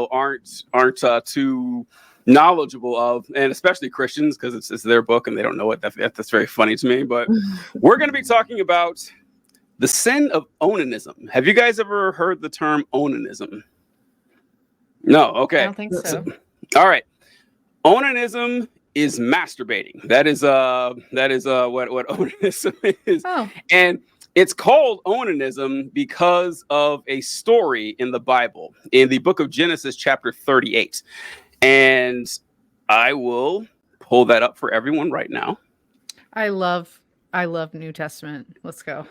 aren't too knowledgeable of, and especially Christians, because it's their book and they don't know it. That's very funny to me. But we're going to be talking about the sin of onanism. Have you guys ever heard the term onanism? No. Okay. I don't think so. All right. Onanism is masturbating. That is what onanism is. Oh. And it's called onanism because of a story in the Bible, in the book of Genesis, chapter 38. And I will pull that up for everyone right now. I love New Testament. Let's go.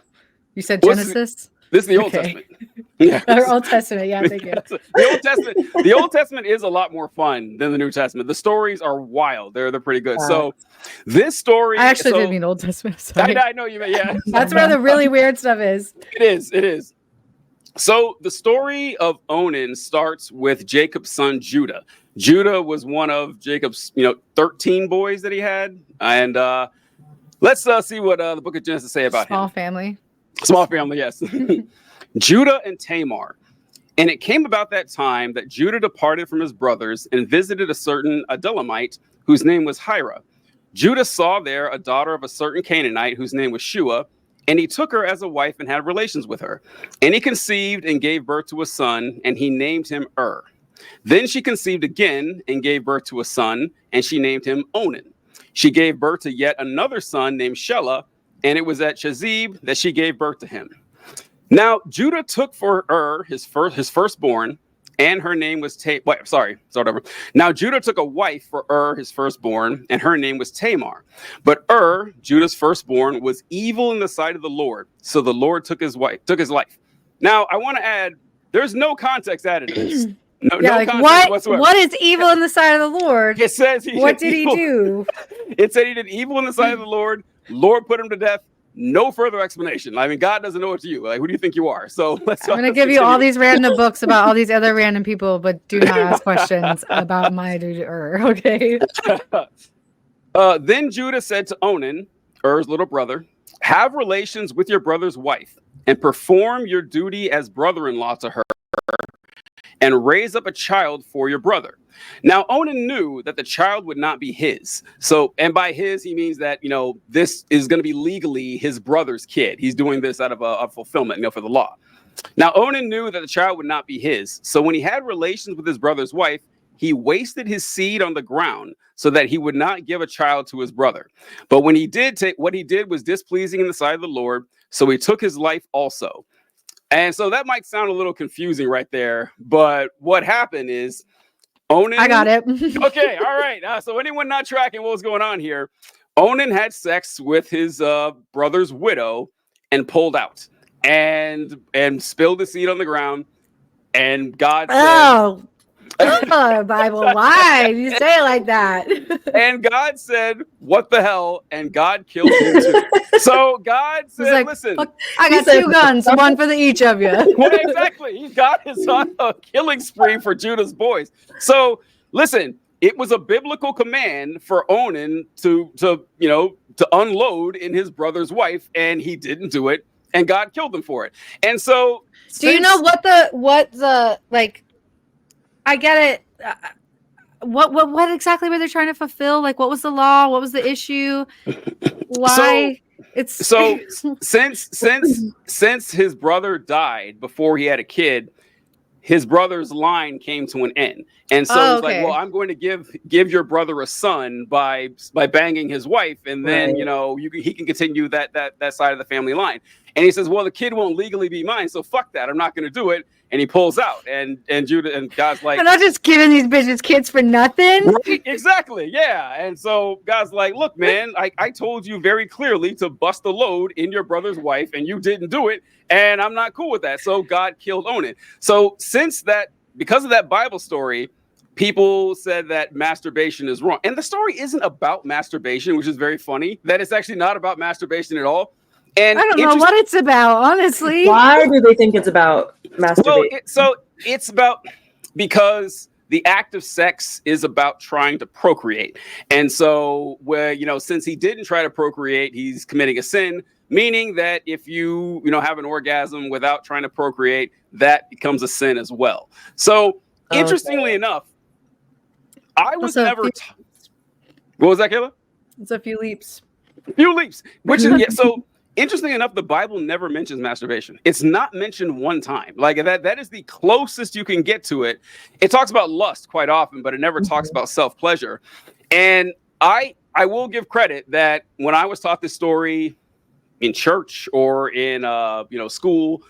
You said Genesis? This is the Old Testament. Yeah. Or Old Testament. Yeah, thank you. The Old Testament is a lot more fun than the New Testament. The stories are wild. They're pretty good. So this story, I actually did mean Old Testament. Sorry. I know you meant, yeah. That's where the really weird stuff is. It is. So the story of Onan starts with Jacob's son Judah. Judah was one of Jacob's 13 boys that he had. And let's see what the book of Genesis say about Small him. Small family, yes. Judah and Tamar. And it came about that time that Judah departed from his brothers and visited a certain Adullamite whose name was Hira. Judah saw there a daughter of a certain Canaanite whose name was Shua, and he took her as a wife and had relations with her. And he conceived and gave birth to a son, and he named him Then she conceived again and gave birth to a son, and she named him Onan. She gave birth to yet another son named Shelah, and it was at Chezib that she gave birth to him. Now Judah took for his firstborn, and her name was Now Judah took a wife for his firstborn, and her name was Tamar. But Judah's firstborn, was evil in the sight of the Lord, so the Lord took his life. Now I want to add, there's no context added to this. No context whatsoever. What is evil in the sight of the Lord? It says what did he do? It said he did evil in the sight of the Lord. Lord put him to death. No further explanation. I mean, God doesn't know what to you. Like, who do you think you are? So I'm going to give you all these random books about all these other random people, but do not ask questions about my dude okay? Then Judah said to Onan, little brother, have relations with your brother's wife and perform your duty as brother-in-law to her and raise up a child for your brother. Now, Onan knew that the child would not be his. So, and by his, he means that, this is going to be legally his brother's kid. He's doing this out of a fulfillment, for the law. Now, Onan knew that the child would not be his. So when he had relations with his brother's wife, he wasted his seed on the ground so that he would not give a child to his brother. But when he did what he did was displeasing in the sight of the Lord. So he took his life also. And so that might sound a little confusing right there, but what happened is Onan... I got it. Okay, all right. So anyone not tracking what was going on here, Onan had sex with his brother's widow and pulled out and spilled the seed on the ground, and God said... Oh, Bible, why do you say it like that? And God said, what the hell? And God killed him too. So God said, listen. I got two guns, one for each of you. Well, exactly. He got his on a killing spree for Judah's boys. So listen, it was a biblical command for Onan to unload in his brother's wife, and he didn't do it, and God killed him for it. And so... Do you know what the I get it. What exactly were they trying to fulfill? Like, what was the law? What was the issue? Why? Since his brother died before he had a kid, his brother's line came to an end, and so it's like, well, I'm going to give your brother a son by banging his wife, and then he can continue that side of the family line. And he says, well, the kid won't legally be mine, so fuck that. I'm not going to do it. And he pulls out, and Judah and God's like, I'm not just giving these bitches kids for nothing. Right? Exactly, yeah. And so God's like, look, man, I told you very clearly to bust a load in your brother's wife, and you didn't do it, and I'm not cool with that. So God killed Onan. So because of that Bible story, people said that masturbation is wrong, and the story isn't about masturbation, which is very funny. That it's actually not about masturbation at all. And I don't know what it's about, honestly. Why do they think it's about masturbation? Well, it's about because the act of sex is about trying to procreate. And so since he didn't try to procreate, he's committing a sin, meaning that if you have an orgasm without trying to procreate, that becomes a sin as well. So Interestingly enough, I was Also, never. What was that, Kayla? It's a few leaps. Few leaps. Which is so. Interesting enough, the Bible never mentions masturbation. It's not mentioned one time. Like that is the closest you can get to it. It talks about lust quite often, but it never talks about self-pleasure. And I will give credit that when I was taught this story in church or in school,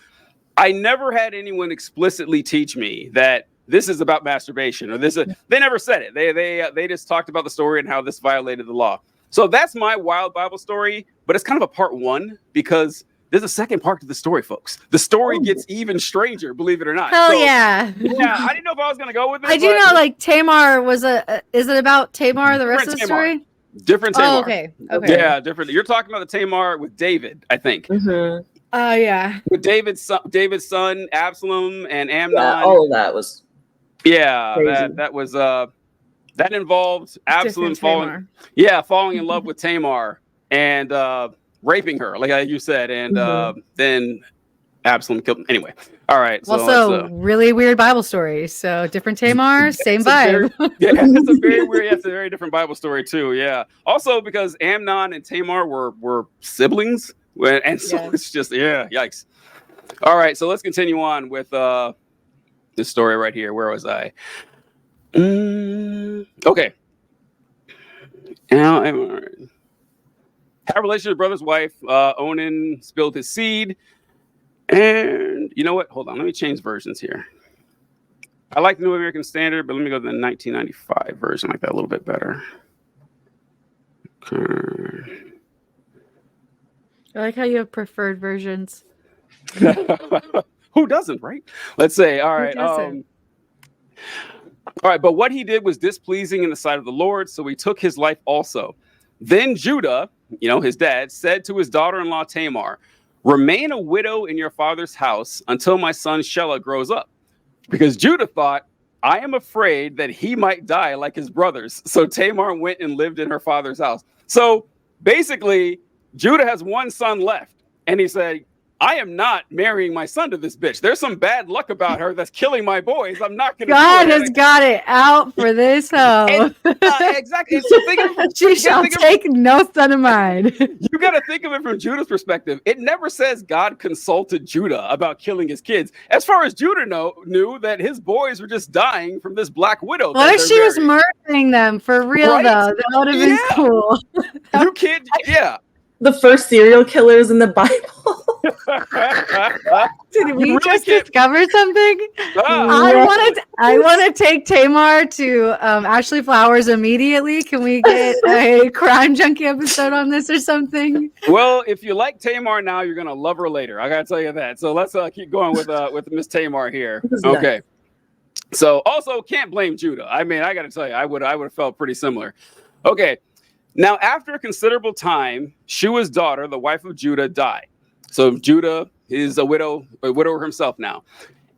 I never had anyone explicitly teach me that this is about masturbation or this. They never said it. They just talked about the story and how this violated the law. So that's my wild Bible story, but it's kind of a part one because there's a second part to the story, folks. The story gets even stranger, believe it or not. Hell yeah. Yeah, I didn't know if I was going to go with it. I do know, like, Tamar was is it about Tamar, the rest of the story? Different Tamar. Oh, okay. Yeah, different. You're talking about the Tamar with David, I think. Mm-hmm. Yeah. With David's son, Absalom, and Amnon. Yeah, all of that was that was that involved Absalom falling in love with Tamar and raping her, like you said, and then Absalom killed him. Anyway, all right. So also, really weird Bible story. So different Tamar, same vibe. It's a very weird. It's a very different Bible story too. Yeah. Also, because Amnon and Tamar were siblings, and so it's just yikes. All right, so let's continue on with this story right here. Where was I? Okay. Now, have a relationship with brother's wife. Onan spilled his seed. And you know what? Hold on. Let me change versions here. I like the New American Standard, but let me go to the 1995 version. I like that a little bit better. Okay. I like how you have preferred versions. Who doesn't, right? Let's say, all right. All right, but what he did was displeasing in the sight of the Lord, so he took his life also. Then Judah, his dad, said to his daughter-in-law Tamar, "Remain a widow in your father's house until my son Shelah grows up." Because Judah thought, "I am afraid that he might die like his brothers." So Tamar went and lived in her father's house. So basically, Judah has one son left, and he said, "I am not marrying my son to this bitch. There's some bad luck about her that's killing my boys. I'm not going to." God has got it out for this hoe. Exactly. So she shall take no son of mine. You got to think of it from Judah's perspective. It never says God consulted Judah about killing his kids. As far as Judah knew that his boys were just dying from this black widow. What if she was murdering them for real, though? That would have been cool. You can't, the first serial killers in the Bible. Did we just discover something? I want to take Tamar to Ashley Flowers immediately. Can we get a crime junkie episode on this or something? Well, if you like Tamar now, you're gonna love her later. I gotta tell you that. So let's keep going with Miss Tamar here. Okay. So also can't blame Judah. I mean, I gotta tell you, I would have felt pretty similar. Okay. Now, after a considerable time, Shua's daughter, the wife of Judah, died. So Judah is a widower himself now.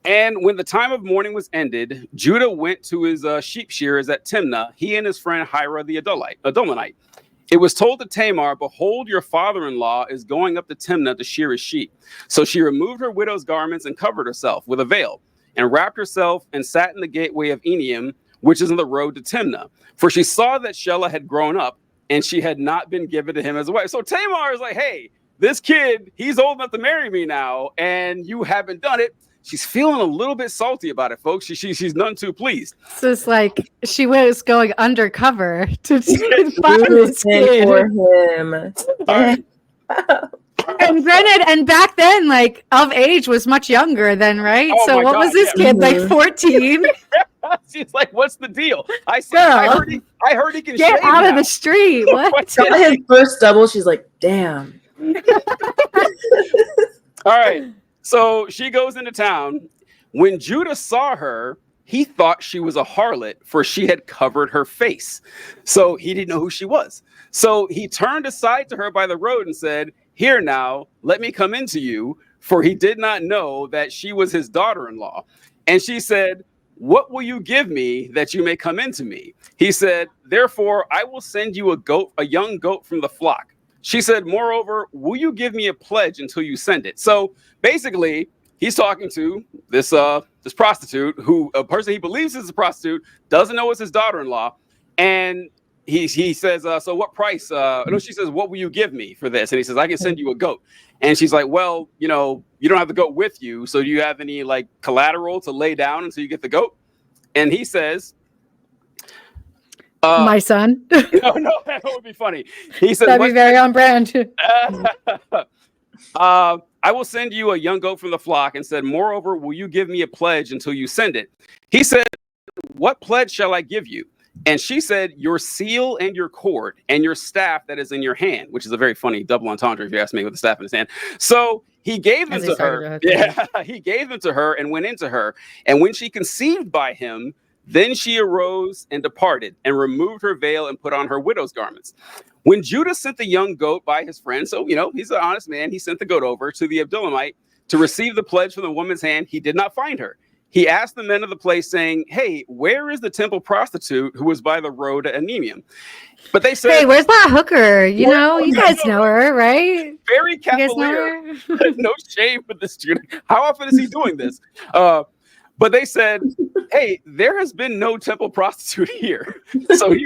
And when the time of mourning was ended, Judah went to his sheep shearers at Timnah, he and his friend Hira the Adullamite. It was told to Tamar, "Behold, your father-in-law is going up to Timnah to shear his sheep." So she removed her widow's garments and covered herself with a veil, and wrapped herself and sat in the gateway of Enaim, which is on the road to Timnah. For she saw that Shelah had grown up, and she had not been given to him as a wife. So Tamar is like, "Hey, this kid, he's old enough to marry me now, and you haven't done it." She's feeling a little bit salty about it, folks. She's none too pleased. So it's like she was going undercover to find this kid for him. And granted, and back then, like, of age was much younger then, right? Oh so what was this kid, like 14? She's like, "What's the deal?" I heard he can get out of the street. What? His first double, she's like, "Damn." All right. So she goes into town. When Judah saw her, he thought she was a harlot, for she had covered her face. So he didn't know who she was. So he turned aside to her by the road and said, "Here now, let me come into you," for he did not know that she was his daughter-in-law. And she said, "What will you give me that you may come into me?" He said, "Therefore, I will send you a young goat from the flock." She said, "Moreover, will you give me a pledge until you send it?" So basically, he's talking to this prostitute who a person he believes is a prostitute, doesn't know it's his daughter-in-law, and he says, so what price? No, she says, what will you give me for this? And he says, I can send you a goat. And she's like, well, you don't have the goat with you, so do you have any like collateral to lay down until you get the goat? And he says, my son. no, that would be funny. He said, that'd be very on brand. I will send you a young goat from the flock, and said, moreover, will you give me a pledge until you send it? He said, what pledge shall I give you? And she said, your seal and your cord and your staff that is in your hand, which is a very funny double entendre if you ask me, with the staff in his hand. So he gave them to her. Yeah, he gave them to her and went into her. And when she conceived by him, then she arose and departed and removed her veil and put on her widow's garments. When Judah sent the young goat by his friend, so, he's an honest man, he sent the goat over to the Abdullamite to receive the pledge from the woman's hand. He did not find her. He asked the men of the place, saying, hey, where is the temple prostitute who was by the road to Anemium? But they said, hey, where's that hooker? You guys know her, right? Very cavalier. No shame with this Judah. How often is he doing this? But they said, hey, there has been no temple prostitute here. So he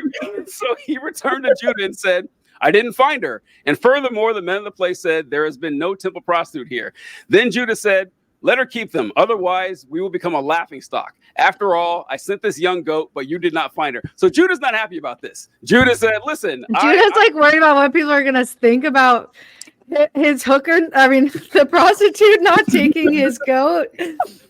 returned to Judah and said, I didn't find her. And furthermore, the men of the place said, there has been no temple prostitute here. Then Judah said, let her keep them. Otherwise, we will become a laughingstock. After all, I sent this young goat, but you did not find her. So Judah's not happy about this. Judah said, listen. Judah's worried about what people are going to think about his hooker. I mean, the prostitute not taking his goat.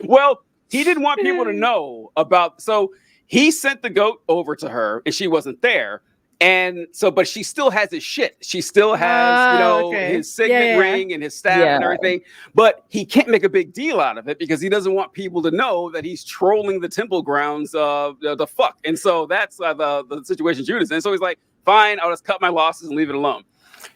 Well, he didn't want people to know about. So he sent the goat over to her, and she wasn't there. And so, but she still has his shit. She still has, his signet ring and his staff and everything. But he can't make a big deal out of it because he doesn't want people to know that he's trolling the temple grounds the fuck. And so that's the situation Judah's in. So he's like, fine, I'll just cut my losses and leave it alone.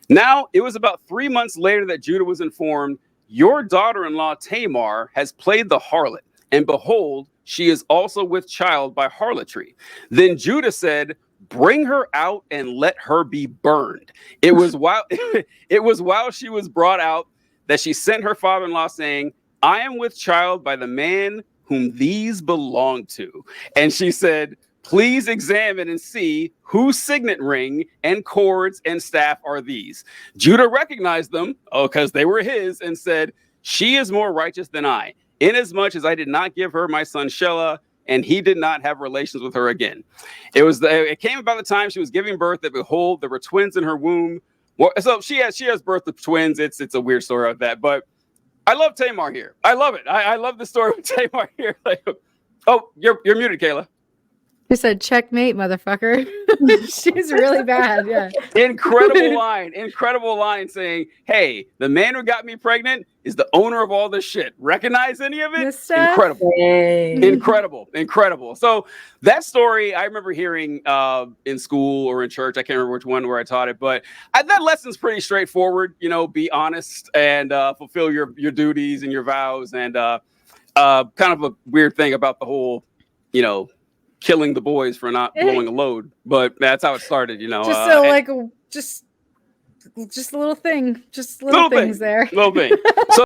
Now, it was about 3 months later that Judah was informed, your daughter-in-law Tamar has played the harlot. And behold, she is also with child by harlotry. Then Judah said, bring her out and let her be burned. It was while she was brought out that she sent her father-in-law saying, I am with child by the man whom these belong to. And she said, please examine and see whose signet ring and cords and staff are these. Judah recognized them, because they were his, and said, she is more righteous than I, inasmuch as I did not give her my son Shelah, and he did not have relations with her again. It came about the time she was giving birth that, behold, there were twins in her womb. Well, so she has birth of twins. It's a weird story of that, but I love Tamar here. I love it. I love the story with Tamar here. Oh, you're muted, Kayla. He said, checkmate, motherfucker. She's really bad. Yeah. Incredible line saying, hey, the man who got me pregnant is the owner of all this shit. Recognize any of it? Incredible. So that story I remember hearing in school or in church. I can't remember which one where I taught it, but that lesson's pretty straightforward. Be honest and fulfill your duties and your vows. And kind of a weird thing about the whole, killing the boys for not blowing a load, but that's how it started, just a little thing, just little things there. Little thing. So